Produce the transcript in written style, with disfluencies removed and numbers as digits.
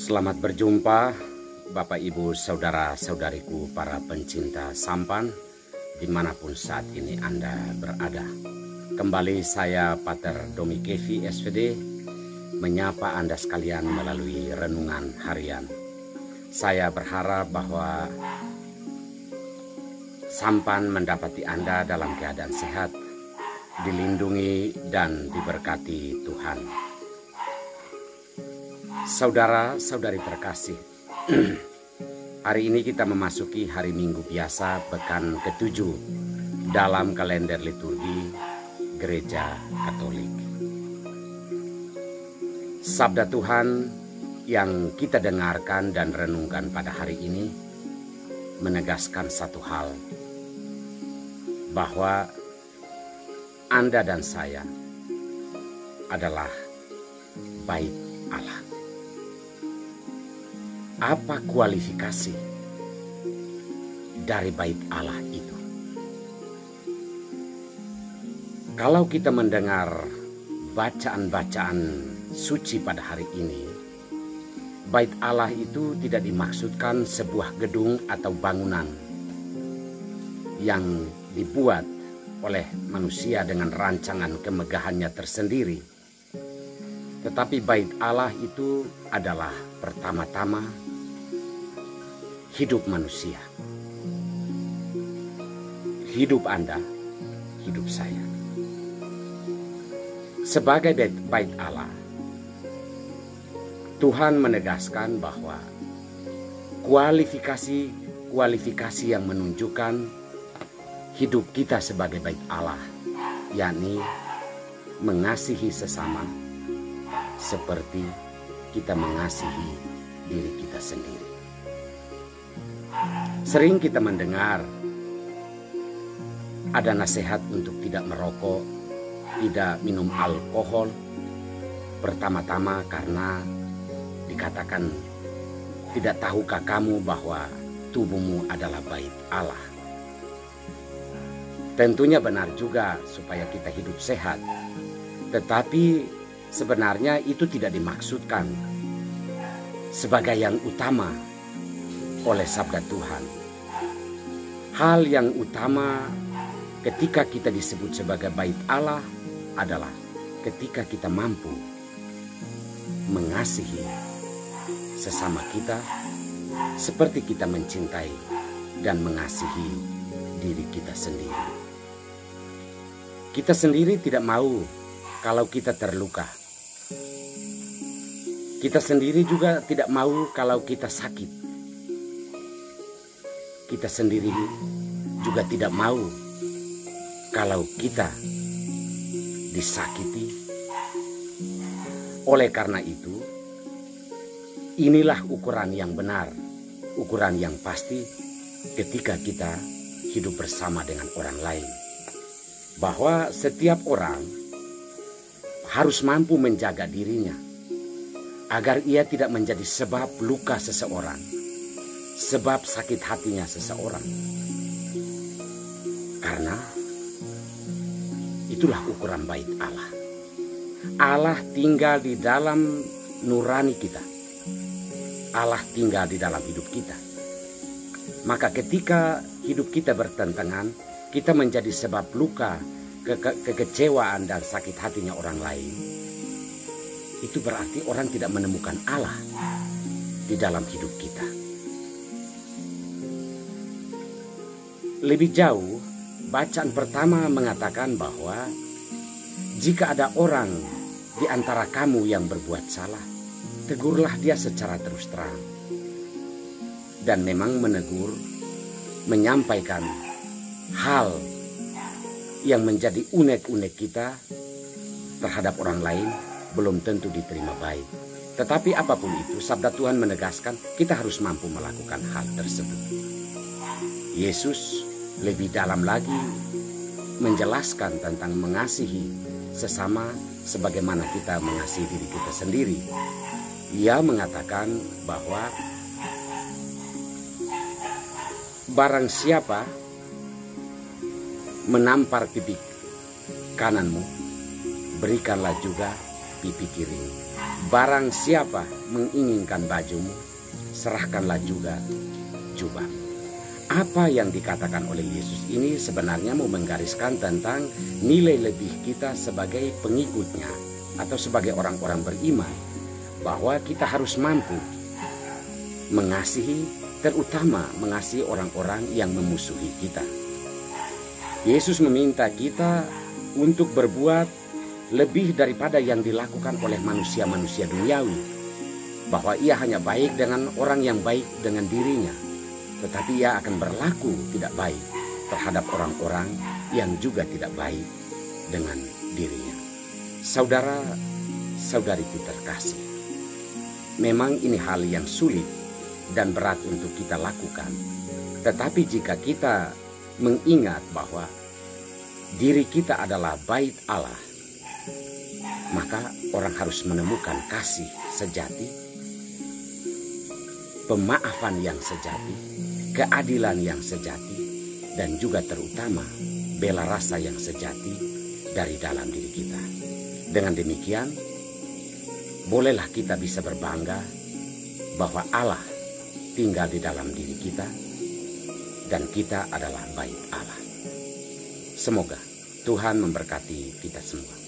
Selamat berjumpa Bapak Ibu Saudara-saudariku para pencinta sampan dimanapun saat ini Anda berada. Kembali saya Pater Domi Kevi SVD menyapa Anda sekalian melalui renungan harian. Saya berharap bahwa sampan mendapati Anda dalam keadaan sehat, dilindungi dan diberkati Tuhan. Saudara-saudari terkasih, hari ini kita memasuki hari Minggu biasa pekan ke-7 dalam kalender liturgi Gereja Katolik. Sabda Tuhan yang kita dengarkan dan renungkan pada hari ini menegaskan satu hal, bahwa Anda dan saya adalah bait Allah. Apa kualifikasi dari bait Allah itu? Kalau kita mendengar bacaan-bacaan suci pada hari ini, bait Allah itu tidak dimaksudkan sebuah gedung atau bangunan yang dibuat oleh manusia dengan rancangan kemegahannya tersendiri. Tetapi bait Allah itu adalah pertama-tama hidup manusia. Hidup Anda, hidup saya. Sebagai bait Allah, Tuhan menegaskan bahwa kualifikasi yang menunjukkan hidup kita sebagai bait Allah, yakni mengasihi sesama seperti kita mengasihi diri kita sendiri. Sering kita mendengar ada nasihat untuk tidak merokok, tidak minum alkohol, pertama-tama karena dikatakan, tidak tahukah kamu bahwa tubuhmu adalah bait Allah. Tentunya benar juga supaya kita hidup sehat, tetapi sebenarnya itu tidak dimaksudkan sebagai yang utama oleh sabda Tuhan. Hal yang utama ketika kita disebut sebagai bait Allah adalah ketika kita mampu mengasihi sesama kita seperti kita mencintai dan mengasihi diri kita sendiri. Kita sendiri tidak mau kalau kita terluka. Kita sendiri juga tidak mau kalau kita sakit. Kita sendiri juga tidak mau kalau kita disakiti. Oleh karena itu, inilah ukuran yang benar, ukuran yang pasti ketika kita hidup bersama dengan orang lain. Bahwa setiap orang harus mampu menjaga dirinya agar ia tidak menjadi sebab luka seseorang, sebab sakit hatinya seseorang. Karena itulah ukuran bait Allah. Allah tinggal di dalam nurani kita. Allah tinggal di dalam hidup kita. Maka ketika hidup kita bertentangan, kita menjadi sebab luka, kekecewaan dan sakit hatinya orang lain, itu berarti orang tidak menemukan Allah di dalam hidup kita. Lebih jauh, bacaan pertama mengatakan bahwa jika ada orang di antara kamu yang berbuat salah, tegurlah dia secara terus terang. Dan memang menegur, menyampaikan hal yang menjadi unek-unek kita terhadap orang lain belum tentu diterima baik. Tetapi apapun itu, sabda Tuhan menegaskan kita harus mampu melakukan hal tersebut. Yesus lebih dalam lagi menjelaskan tentang mengasihi sesama sebagaimana kita mengasihi diri kita sendiri. Ia mengatakan bahwa barang siapa menampar pipi kananmu, berikanlah juga pipi kiri. Barang siapa menginginkan bajumu, serahkanlah juga jubahmu. Apa yang dikatakan oleh Yesus ini sebenarnya mau menggariskan tentang nilai lebih kita sebagai pengikutnya atau sebagai orang-orang beriman, bahwa kita harus mampu mengasihi, terutama mengasihi orang-orang yang memusuhi kita. Yesus meminta kita untuk berbuat lebih daripada yang dilakukan oleh manusia-manusia duniawi, bahwa ia hanya baik dengan orang yang baik dengan dirinya, tetapi ia akan berlaku tidak baik terhadap orang-orang yang juga tidak baik dengan dirinya. Saudara-saudariku terkasih, memang ini hal yang sulit dan berat untuk kita lakukan. Tetapi jika kita mengingat bahwa diri kita adalah bait Allah, maka orang harus menemukan kasih sejati, pemaafan yang sejati, keadilan yang sejati, dan juga terutama bela rasa yang sejati dari dalam diri kita. Dengan demikian, bolehlah kita bisa berbangga bahwa Allah tinggal di dalam diri kita dan kita adalah bait Allah. Semoga Tuhan memberkati kita semua.